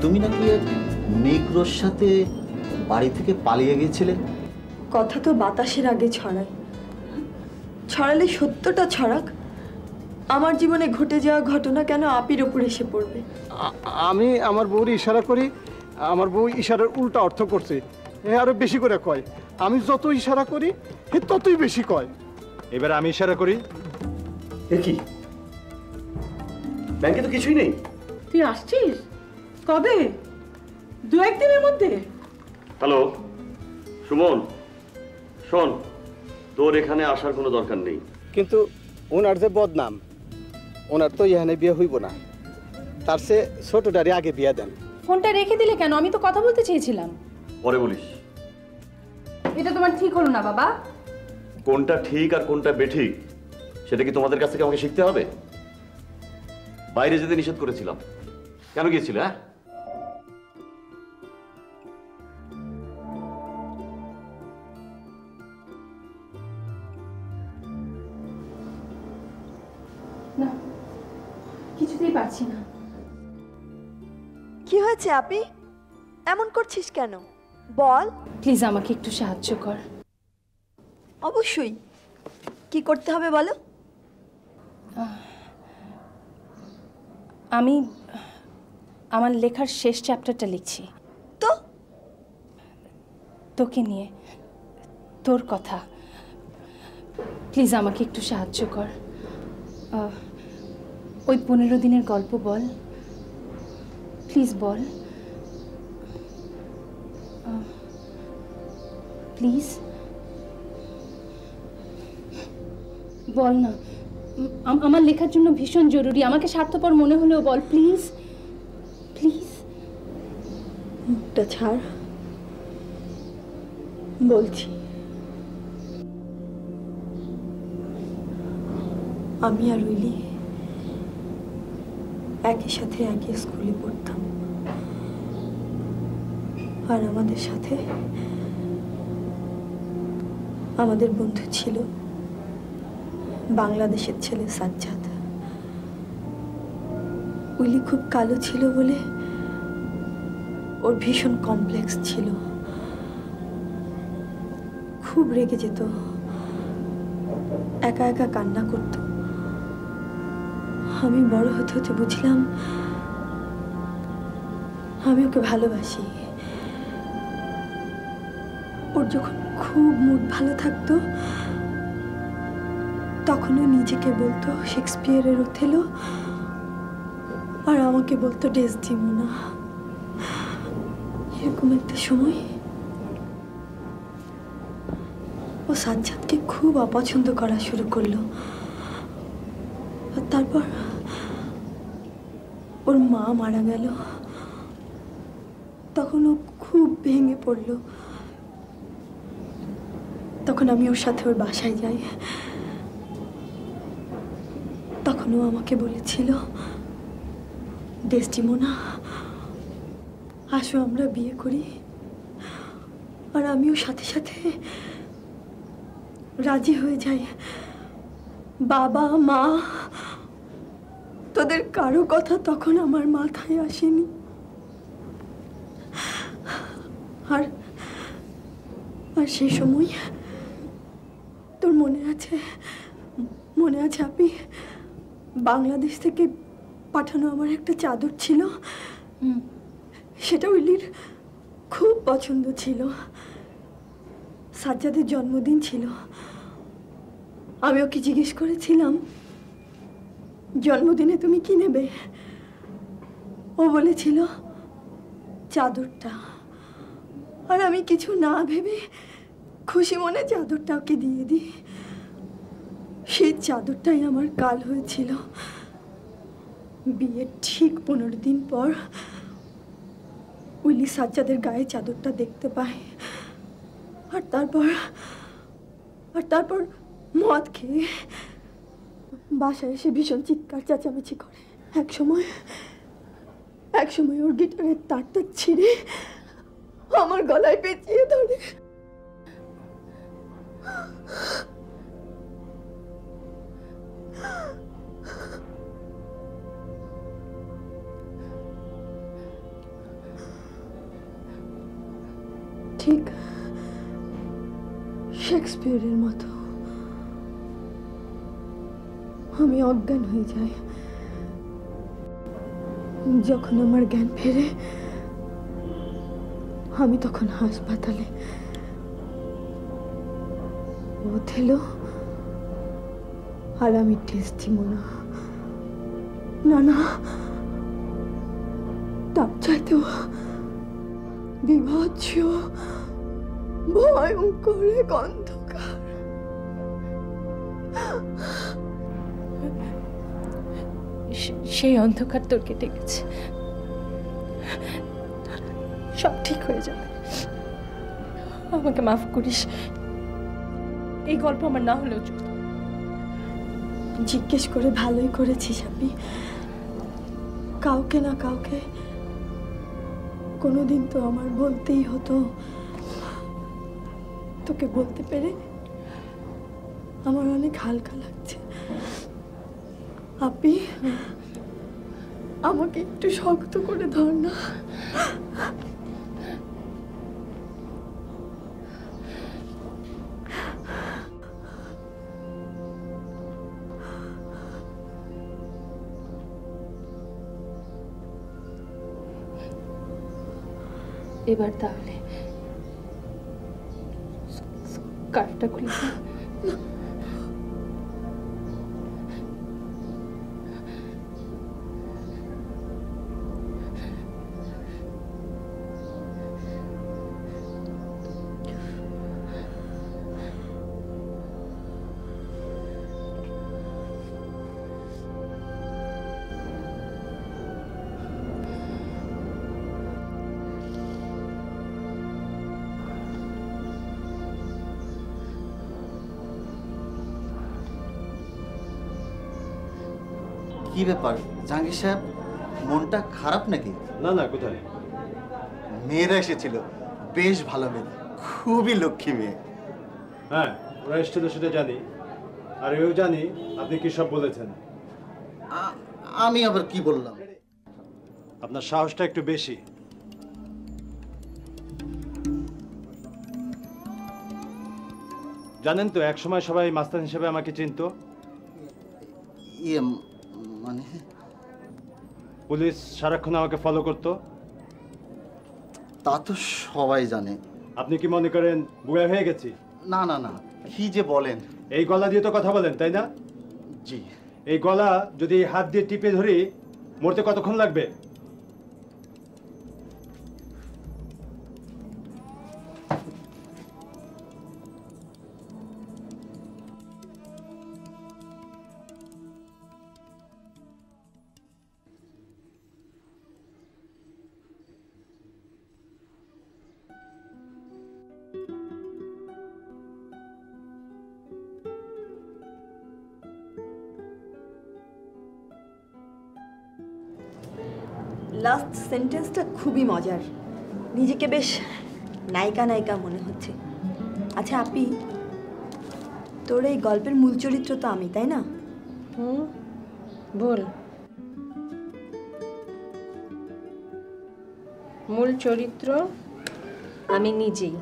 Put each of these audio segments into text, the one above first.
তুমি নাকি এক নেগ্রোর সাথে বাড়ি থেকে পালিয়ে গেছিলে। কথা তো বাতাসের আগে ছড়ায়, ছড়ালে সত্যটা ছড়াক। আমার জীবনে ঘটে যাওয়া ঘটনা কেন আপির ওপর এসে পড়বে? আমি আমার বউর ইশারা করি, আমার বউ ইশারার উল্টা অর্থ করছে, এ আরো বেশি করে কয়। আমি যত ইশারা করি এ ততই বেশি কয়। এবার আমি ইশারা করি। এ কি, ব্যাংকে তো কিছুই নেই। তুই আসছিস কবে? দু একদিনের মধ্যে? হ্যালো সুমন, শোন, তোর এখানে আসার কোনো দরকার নেই। কিন্তু ওনার যে বদনাম, ওনার তো এখানে বিয়ে হইব না, তার সে ছোটটারে আগে বিয়ে দেন। ফোনটা রেখে দিলে কেন? আমি তো কথা বলতে চেয়েছিলাম। পরে বলিস। এটা তোমার ঠিক হলো না বাবা। কোনটা ঠিক আর কোনটা বেঠিক সেটা কি তোমাদের কাছ থেকে আমাকে শিখতে হবে? বাইরে যেতে নিষেধ করেছিলাম, কেন গিয়েছিলে? হ্যাঁ, না, কিছুতেই পারছি না। কি হয়েছে আপি? এমন করছিস কেন? বল। প্লিজ আমাকে একটু সাহায্য কর। অবশ্যই, কি করতে হবে বলো। আমি আমার লেখার শেষ চ্যাপ্টারটা লিখছি। তো তোকে নিয়ে, তোর কথা। প্লিজ আমাকে একটু সাহায্য কর। ওই 15 দিনের গল্প বল, প্লিজ বল, প্লিজ বল না। আমার লেখার জন্য ভীষণ জরুরি। আমাকে স্বার্থপর মনে হলেও বল, প্লিজ প্লিজ। মুখটা ছাড়, বলছি। আমি আর উইলি একই সাথে একই স্কুলে পড়তাম, আর আমাদের সাথে আমাদের বন্ধু ছিল বাংলাদেশের ছেলে সাজ্জাদ। উইলি খুব কালো ছিল বলে ওর ভীষণ কমপ্লেক্স ছিল, খুব রেগে যেত, একা একা কান্না করত। আমি বড় হতে হতে বুঝলাম আমি ওকে ভালোবাসি। ওর যখন খুব মুড ভালো থাকতো তখন ও নিজেকে বলতো শেক্সপিয়ারের ওথেলো, আর আমাকে বলতো ডেসডিমোনা। এরকম একটা সময় ও সাজ্জাদকে খুব অপছন্দ করা শুরু করলো। আর তারপর ওর মা মারা গেল, তখন ও খুব ভেঙে পড়ল। তখন আমি ওর সাথে ওর বাসায় যাই। তখন ও আমাকে বলেছিল, ডেসডিমোনা আসো আমরা বিয়ে করি। আর আমিও সাথে সাথে রাজি হয়ে যাই। বাবা মা তোদের কারো কথা তখন আমার মাথায় আসেনি। আর আর সেই সময় তোর মনে আছে আপনি বাংলাদেশ থেকে পাঠানো আমার একটা চাদর ছিল, সেটা উইলির খুব পছন্দ ছিল। সাজ্জাদের জন্মদিন ছিল। আমি ওকে জিজ্ঞেস করেছিলাম, জন্মদিনে তুমি কি নেবে? ও বলেছিল চাদরটা। আর আমি কিছু না ভেবে খুশি মনে চাদরটা ওকে দিয়ে দিই। সেই চাদরটাই আমার কাল হয়েছিল। বিয়ের ঠিক 15 দিন পর উইলি সাজ্জাদের গায়ে চাদরটা দেখতে পায়। আর তারপর মদ খেয়ে বাসায় এসে ভীষণ চিৎকার চেঁচামেচি করে। এক সময় ওর গিটারের তারটা ছিঁড়ে আমার গলায় পেঁচিয়ে ধরে। ঠিক শেক্সপিয়ারের মতো আমি অজ্ঞান হয়ে যাই। যখন আমার জ্ঞান ফেরে আমি তখন হাসপাতালে। ওথেলো আর আমি ডেসটিমোনা। না না, তার চাইতেও বিভৎস ভয়ঙ্কর এক অন্ধকার। সেই অন্ধকার তোর কেটে গেছে, সব ঠিক হয়ে যাবে। আমাকে মাফ করিস। এই গল্প আমার না হলেও চলতো। জিজ্ঞেস করে ভালোই করেছিস আপনি। কাউকে না কাউকে কোনোদিন তো আমার বলতেই হতো। তোকে বলতে পেরে আমার অনেক হালকা লাগছে। আপনি আমাকে একটু শক্ত করে ধর না। এবার তাহলে কার্ডটা খুলে কি ব্যাপার জাহাঙ্গীর সাহেব, মনটা খারাপ নাকি? না না, কোথায়? মেয়েরা এসেছিল, বেশ ভালো মেয়ে, খুবই লক্ষ্মী মেয়ে। হ্যাঁ, ওরা এসেছিল সেটা জানি, আর এও জানি আপনি কি সব বলেছেন। আমি আবার কি বললাম? আপনার সাহসটা একটু বেশি। জানেন তো, একসময় সবাই মাস্তান হিসেবে আমাকে চিনতো। ইয়ে মানে পুলিশ সারাক্ষণ আমাকে ফলো করতো। তা তো সবাই জানে। আপনি কি মনে করেন বুয়া হয়ে গেছি? না না না, কি যে বলেন। এই গলা দিয়ে তো কথা বলেন, তাই না? জি। এই গলা যদি হাত দিয়ে টিপে ধরি, মরতে কতক্ষণ লাগবে? লাস্ট সেন্টেন্সটা খুবই মজার। নিজেকে বেশ নায়িকা নায়িকা মনে হচ্ছে। আচ্ছা আপি, তোর এই গল্পের মূল চরিত্র তো আমি, তাই না? বল। মূল চরিত্র আমি নিজেই।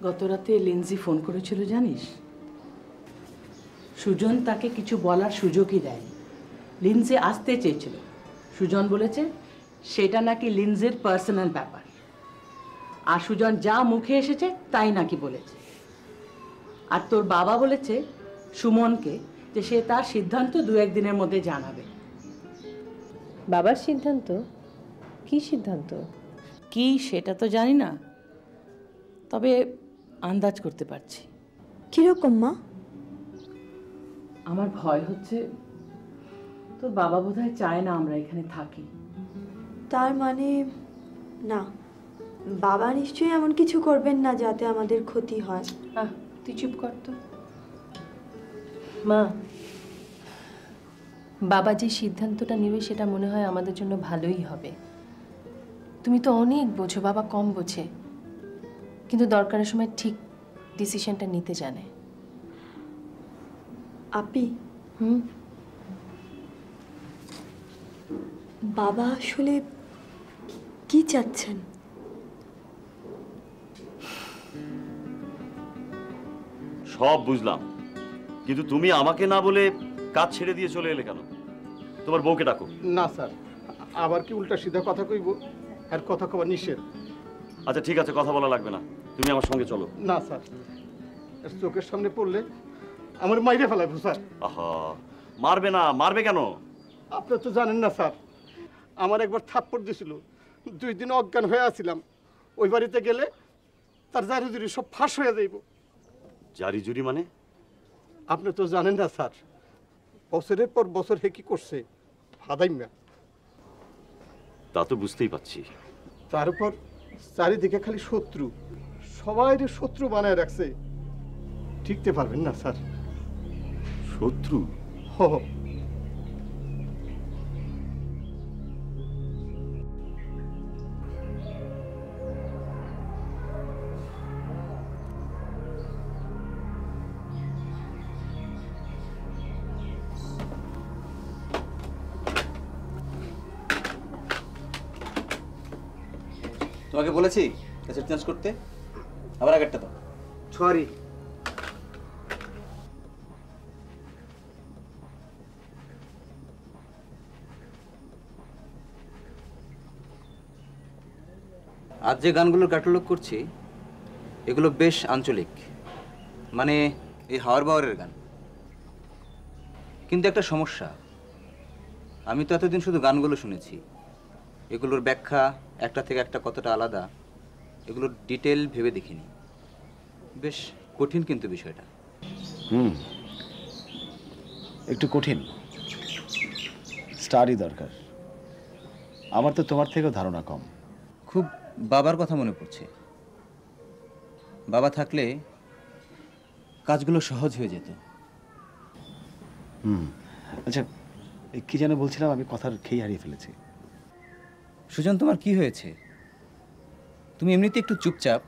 গতরাতে লিন্জি ফোন করেছিল জানিস? সুজন তাকে কিছু বলার সুযোগই দেয়নি। লিন্জি আসতে চেয়েছিল, সুজন বলেছে সেটা নাকি লিন্জির পার্সোনাল ব্যাপার, আর সুজন যা মুখে এসেছে তাই নাকি বলেছে। আর তোর বাবা বলেছে সুমনকে যে সে তার সিদ্ধান্ত 2-1 দিনের মধ্যে জানাবে। বাবার সিদ্ধান্ত? কি সিদ্ধান্ত? কি সেটা তো জানি না, তবে আন্দাজ করতে পারছি। কিরকম মা? আমার ভয় হচ্ছে তোর বাবা বোধহয় চায় না আমরা এখানে থাকি। তার মানে না, বাবা নিশ্চয়ই এমন কিছু করবেন না যাতে আমাদের ক্ষতি হয়। তুই চুপ কর তো। মা, বাবা যে সিদ্ধান্তটা নেবে সেটা মনে হয় আমাদের জন্য ভালোই হবে। তুমি তো অনেক বোঝো, বাবা কম বোঝে, কিন্তু দরকারের সময় ঠিক ডিসিশনটা নিতে জানে। আপি, বাবা আসলে কি চাচ্ছেন? সব বুঝলাম, কিন্তু তুমি আমাকে না বলে কাজ ছেড়ে দিয়ে চলে এলে কেন? তোমার বউকে ডাকো। না স্যার, আবার কি উল্টা সিধা কথা কইব? আর কথা কওয়া নিষেধ। আচ্ছা ঠিক আছে, কথা বলা লাগবে না, তুমি আমার সঙ্গে চলো। না স্যার, এর চোখের সামনে পড়লে আমার মাইরে ফেলাইব স্যার। আহা, মারবে না? মারবে কেন? আপনি তো জানেন না স্যার, আমার একবার থাপ্পড় দিয়েছিল, 2 দিন অজ্ঞান হয়ে আছিলাম। ওই বাড়িতে গেলে তার জারি সব ফাঁস হয়ে যাইব। জারি জুরি মানে? আপনি তো জানেন না স্যার, বছরের পর বছর হে কি করছে ফাদাইম্যা। তা তো বুঝতেই পারছি। তার উপর চারিদিকে খালি শত্রু, সবাই শত্রু বানায় রাখছে। ঠিকতে পারবেন না স্যার। শত্রু? হ। তোমাকে বলেছি ক্যাসেট চেঞ্জ করতে, আবার আগেরটা দাও। সরি। আজ যে গানগুলোর ক্যাটালগ করছি এগুলো বেশ আঞ্চলিক, মানে এই হাওয়ার বাওয়ারের গান। কিন্তু একটা সমস্যা, আমি তো এতদিন শুধু গানগুলো শুনেছি, এগুলোর ব্যাখ্যা একটা থেকে একটা কতটা আলাদা এগুলোর ডিটেল ভেবে দেখিনি। বেশ কঠিন কিন্তু বিষয়টা। একটু কঠিন, স্টাডি দরকার। আমার তো তোমার থেকেও ধারণা কম। খুব বাবার কথা মনে পড়ছে। বাবা থাকলে কাজগুলো সহজ হয়ে যেত। আচ্ছা, কি যেন বলছিলাম, আমি কথার খেয়ে হারিয়ে ফেলেছি। সুজন, তোমার কি হয়েছে? তুমি এমনিতে একটু চুপচাপ,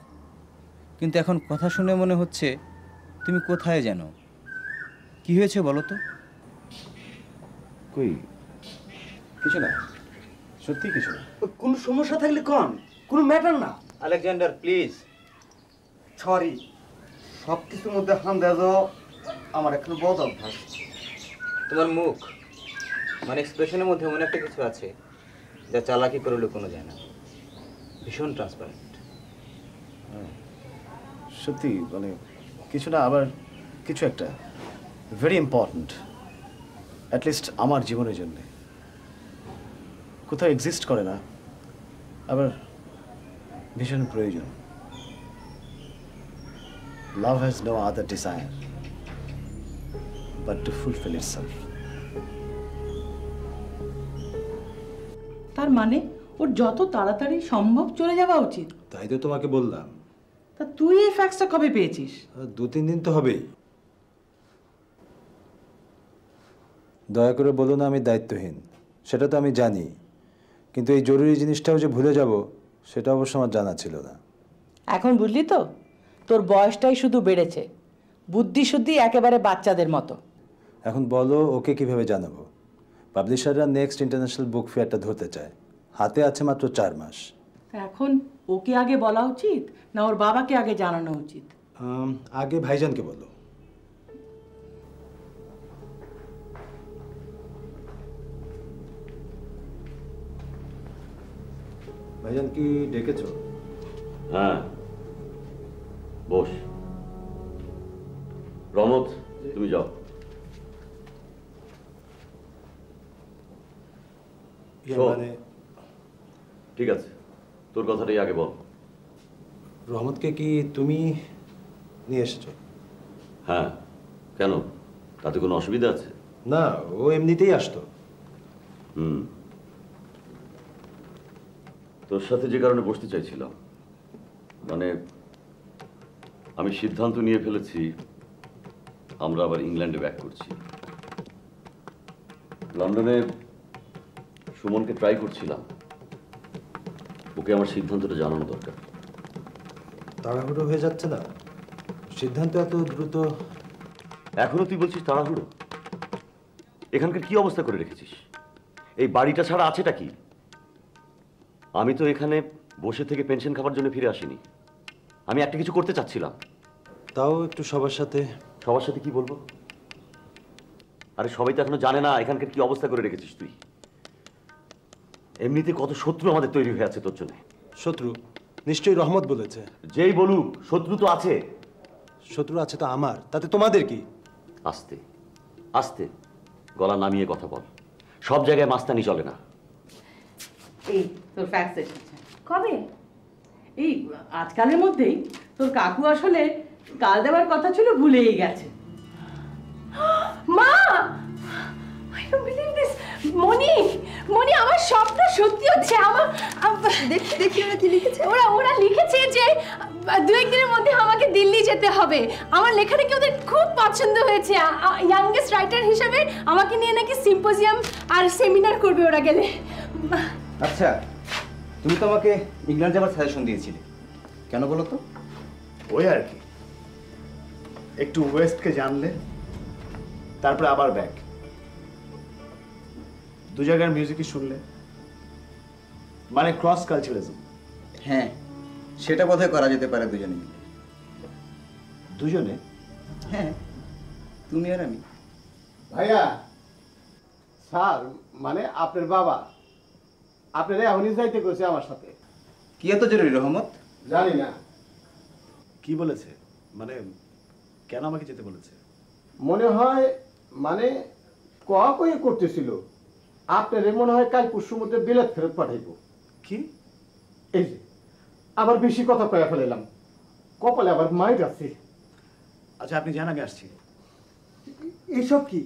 কিন্তু এখন কথা শুনে মনে হচ্ছে তুমি কোথায় যেন। কি হয়েছে বলো তো? কই কিছু না, সত্যি কিছু না। কোনো সমস্যা থাকলে কোন, কোনো ম্যাটার না। Alexander please. সরি, সব কিছুর মধ্যে হান দেওয়া যাওয়া আমার এখন বদ অভ্যাস। তোমার মুখ মানে এক্সপ্রেশনের মধ্যে এমন একটা কিছু আছে যা চালাকি করে লুকোনো যায় না। ভীষণ ট্রান্সপারেন্ট। সত্যি মানে কিছু না, আবার কিছু একটা ভেরি ইম্পর্ট্যান্ট, অ্যাটলিস্ট আমার জীবনের জন্য। কোথাও এক্সিস্ট করে না, আবার ভীষণ প্রয়োজন। Love has no other desire but to fulfil itself. তার মানে ওর যত তাড়াতাড়ি সম্ভব চলে যাওয়া উচিত। তাই তো তোমাকে বললাম। তা তুই এই ফ্যাক্সটা কবে পেয়েছিস? 2-3 দিন তো হবেই। দয়া করে বলো না আমি দায়িত্বহীন, সেটা তো আমি জানি, কিন্তু এই জরুরি জিনিসটাও যে ভুলে যাব সেটা অবশ্য আমার জানা ছিল না। এখন বুঝলি তো, তোর বয়সটাই শুধু বেড়েছে, বুদ্ধি শুদ্ধি একেবারে বাচ্চাদের মতো। এখন বলো ওকে কিভাবে জানাবো? পাবলিশাররা নেক্সট ইন্টারন্যাশনাল বুক ফেয়ারটা ধরতে চায়, হাতে আছে মাত্র 4 মাস। এখন ওকে আগে বলা উচিত না ওর বাবাকে আগে জানানো উচিত? আগে ভাইজানকে বলো। ভাইজান কি ডেকেছো? হ্যাঁ, বস। রমত, তুমি যাও। শোন, ঠিক আছে, তোর কথাটাই আগে বল। রহমতকে কি তুমি নিয়ে এসেছো? হ্যাঁ, কেন? তাতে কোনো অসুবিধা আছে? না, ও এমনিতেই আসতো। তোর সাথে যে কারণে বসতে চাইছিলাম, মানে আমি সিদ্ধান্ত নিয়ে ফেলেছি আমরা আবার ইংল্যান্ডে ব্যাক করছি। লন্ডনে সুমনকে ট্রাই করছিলাম, ওকে আমার সিদ্ধান্তটা জানানো দরকার। তাড়াহুড়ো হয়ে যাচ্ছে না? সিদ্ধান্ত এত দ্রুত? এখনো তুই বলছিস তাড়াহুড়ো? এখানকার কি অবস্থা করে রেখেছিস? এই বাড়িটা ছাড়া আছেটা কি? আমি তো এখানে বসে থেকে পেনশন খাবার জন্য ফিরে আসিনি, আমি একটা কিছু করতে চাচ্ছিলাম। তাও একটু সবার সাথে। সবার সাথে কি বলবো? আরে সবাই তো এখনো জানে না এখানকার কি অবস্থা করে রেখেছিস তুই। এমনিতে কত শত্রু আমাদের তৈরি হয়ে আছে তোর জন্য। শত্রু? নিশ্চয়ই রহমত বলেছে। যেই বলুক, শত্রু তো আছে। শত্রু আছে তো আমার, তাতে তোমাদের কি? আস্তে আস্তে গলা নামিয়ে কথা বল। সব জায়গায় মাস্তানি চলে না। এই তোর ফ্যাক্স এসেছে। কবে? এই আজকালের মধ্যেই। তোর কাকু আসলে কাল দেওয়ার কথা ছিল, ভুলেই গেছে। মা, আই ডোন্ট বিলিভ দিস। মনি, মনি, আমার সবটা সত্যি হচ্ছে। আমার দেখি দেখি ওরা কি লিখেছে। ওরা লিখেছে যে 2-1 দিনের মধ্যে আমাকে দিল্লি যেতে হবে। আমার লেখাটা কি ওদের খুব পছন্দ হয়েছে। ইয়াংগেস্ট রাইটার হিসেবে আমাকে নিয়ে নাকি সিম্পোজিয়াম আর সেমিনার করবে ওরা গেলে। আচ্ছা, তুমি তো আমাকে ইংল্যান্ড যাবার সাজেশন দিয়েছিলে, কেন বলো তো? ওই আর কি, একটু ওয়েস্টকে জানলে, তারপরে আবার ব্যাক, দু জায়গার মিউজিকই শুনলে, মানে ক্রস কালচারালিজম। হ্যাঁ, সেটা বোধহয় করা যেতে পারে দুজনে মিলে। দুজনে? হ্যাঁ, তুমি আর আমি। ভাইয়া, স্যার মানে আপনার বাবা আপনারা এখনই যাইতে কইছে আমার সাথে। কি এত জরুরি রহমত? জানি না কি বলেছে, মানে কেন আমাকে যেতে বলেছে? মনে হয় মানে কয়ে করতেছিল আপনারে মনে হয় কাল পরশুর মধ্যে বিলেত ফেরত পাঠাইব। কি? এই যে আবার বেশি কথা কয়ে ফেলাম, কপালে আবার মাইট আছে। আচ্ছা আপনি জান, আমি আসছি। এইসব কি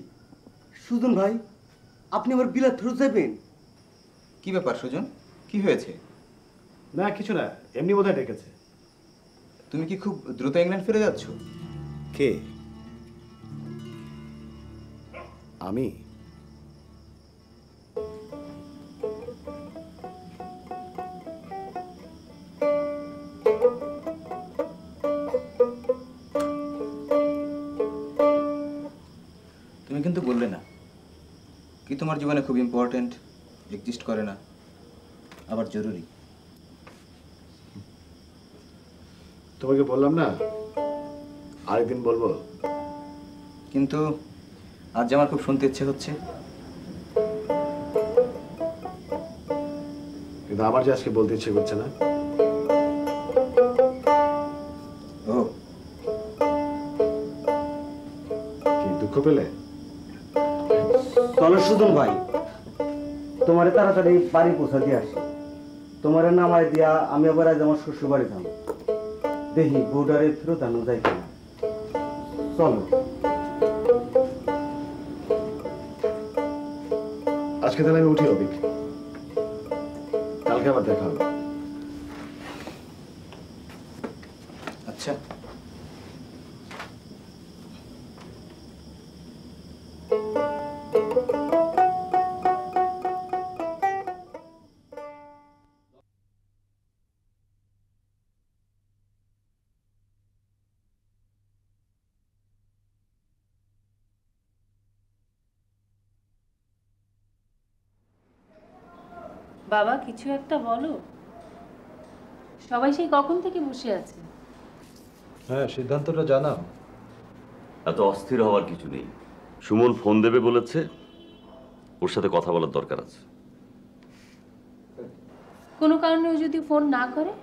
সুজন ভাই, আপনি আবার বিলাত ফেরত যাবেন? কি ব্যাপার সুজন, কি হয়েছে? না কিছু না, এমনি বোধহয় ডেকেছে। তুমি কি খুব দ্রুত ইংল্যান্ড ফিরে যাচ্ছ? কে? আমি? তুমি কিন্তু বললে না কি তোমার জীবনে খুব ইম্পর্টেন্ট, এক্সিস্ট করে না, আবার জরুরি। তোমাকে বললাম না আরেকদিন বলবো, কিন্তু আজ আমার খুব শুনতে ইচ্ছে হচ্ছে। কিন্তু আমার যে আজকে বলতে ইচ্ছে করছে না। ও কি দুঃখ পেলে? চলো সুজন ভাই, তোমারে তাড়াতাড়ি বাড়ি পৌঁছা দিয়ে আসি। তোমারে নামায় দিয়া আমি আবার আজ আমার শ্বশুর বাড়ি যাবো, দেখি বউডারে ফেরত আনো যায় কিনা। চলো। আজকে তাহলে আমি উঠি অবিক, কালকে আবার দেখা হবে। আচ্ছা, বাবা কিছু একটা বলো, সবাই সেই কখন থেকে বসে আছে। হ্যাঁ, সিদ্ধান্তটা জানাও। এত অস্থির হওয়ার কিছু নেই। সুমন ফোন দেবে বলেছে, ওর সাথে কথা বলার দরকার আছে। কোনো কারণে ও যদি ফোন না করে,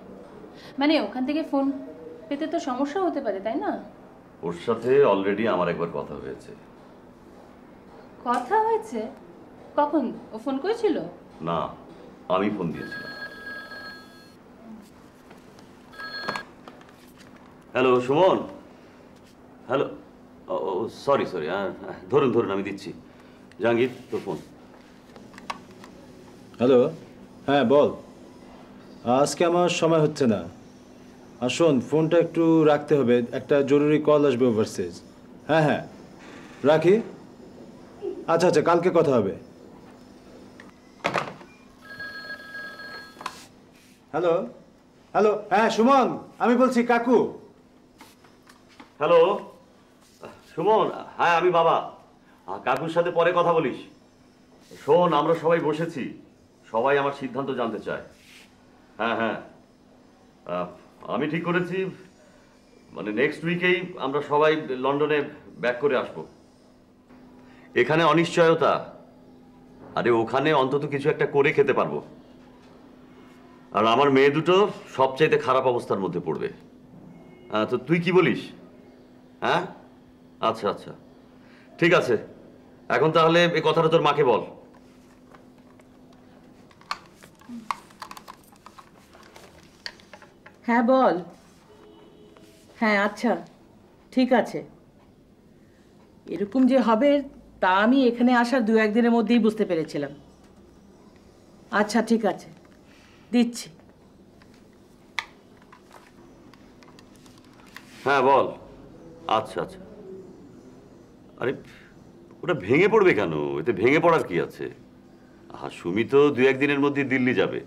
মানে ওখান থেকে ফোন পেতে তো সমস্যা হতে পারে, তাই না? ওর সাথে অলরেডি আমার একবার কথা হয়েছে। কথা হয়েছে? কখন? ও ফোন করেছিল? না, আমি ফোন দিয়েছিলাম। Hello Suman. Hello, sorry sorry, ধরুন ধরুন, আমি দিচ্ছি। জাহাঙ্গীর, তোর ফোন। হ্যালো, হ্যাঁ বল। আজকে আমার সময় হচ্ছে না। আর শোন, ফোনটা একটু রাখতে হবে, একটা জরুরি কল আসবে ওভারসিজ। হ্যাঁ হ্যাঁ, রাখি। আচ্ছা আচ্ছা, কালকে কথা হবে। হ্যালো হ্যালো, হ্যাঁ সুমন, আমি বলছি কাকু। হ্যালো সুমন, হ্যাঁ আমি বাবা। কাকুর সাথে পরে কথা বলিস। শোন, আমরা সবাই বসেছি, সবাই আমার সিদ্ধান্ত জানতে চায়। হ্যাঁ হ্যাঁ, আমি ঠিক করেছি মানে নেক্সট উইকেই আমরা সবাই লন্ডনে ব্যাক করে আসব। এখানে অনিশ্চয়তা, আরে ওখানে অন্তত কিছু একটা করে খেতে পারবো। আর আমার মেয়ে দুটো সবচাইতে খারাপ অবস্থার মধ্যে পড়বে। তো তুই কি বলিস? হ্যাঁ, আচ্ছা আচ্ছা, ঠিক আছে। এখন তাহলে এই কথাটা তোর মাকে বল। হ্যাঁ বল। হ্যাঁ আচ্ছা, ঠিক আছে। এরকম যে হবে তা আমি এখানে আসার 2-1 দিনের মধ্যেই বুঝতে পেরেছিলাম। আচ্ছা ঠিক আছে, দিচ্ছি। হ্যাঁ বল। আচ্ছা আচ্ছা। আরে ওটা ভেঙে পড়বে কেন? এতে ভেঙে পড়ার কি আছে? সুমি তো 2-1 দিনের মধ্যে দিল্লি যাবে,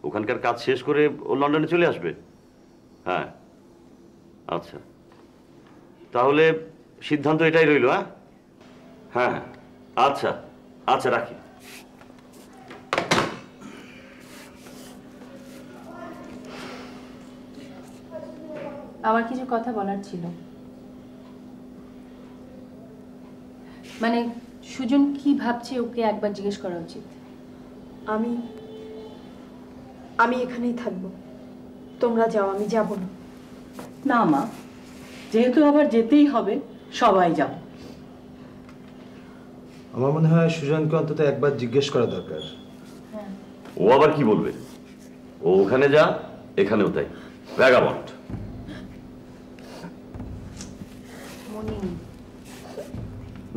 ওখানকার কাজ শেষ করে ও লন্ডনে চলে আসবে। হ্যাঁ আচ্ছা, তাহলে সিদ্ধান্ত এটাই রইল। হ্যাঁ হ্যাঁ হ্যাঁ, আচ্ছা আচ্ছা, রাখি। আমার কিছু কথা বলার ছিল। মানে সুজন কি ভাবছে ওকে একবার জিজ্ঞেস করা উচিত। আমি এখানেই থাকবো, তোমরা যাও, আমি যাব না। না মা, যেহেতু আবার যেতেই হবে, সবাই যাও। আমার মনে হয় সুজনকে অন্তত একবার জিজ্ঞেস করা দরকার। ও আবার কি বলবে? ও ওখানে যা, এখানেও তাই, ভ্যাগাবন্ড।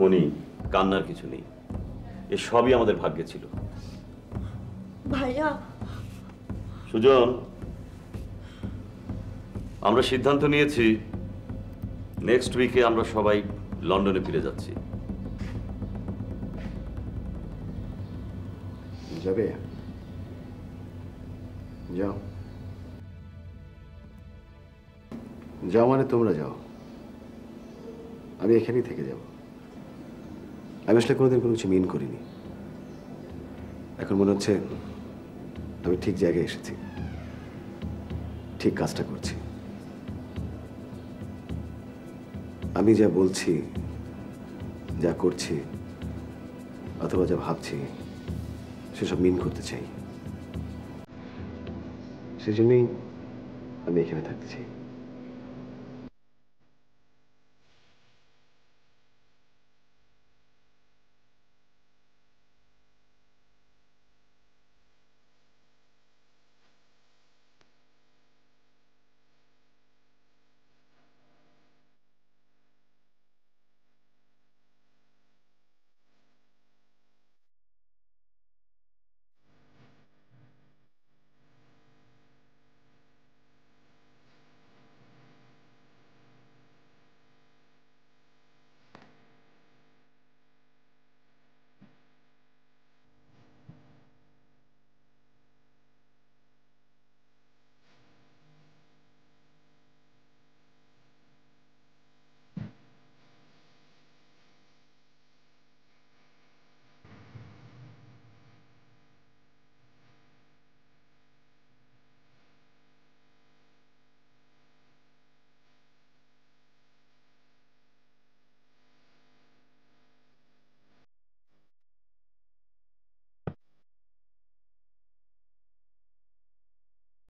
মনি, কান্নার কিছু নেই, এ সবই আমাদের ভাগ্যে ছিল। ভাইয়া, সুজন, আমরা সিদ্ধান্ত নিয়েছি নেক্সট উইকে আমরা সবাই লন্ডনে ফিরে যাচ্ছি। যাবে? যাও যাও, মানে তোমরা যাও, আমি এখানেই থেকে যাব। আমি আসলে কোনোদিন কোনো কিছু মিন করিনি, এখন মনে হচ্ছে আমি ঠিক জায়গায় এসেছি, ঠিক কাজটা করছি। আমি যা বলছি, যা করছি অথবা যা ভাবছি সেসব মিন করতে চাই, সেজন্যই আমি এখানে থাকতে চাই।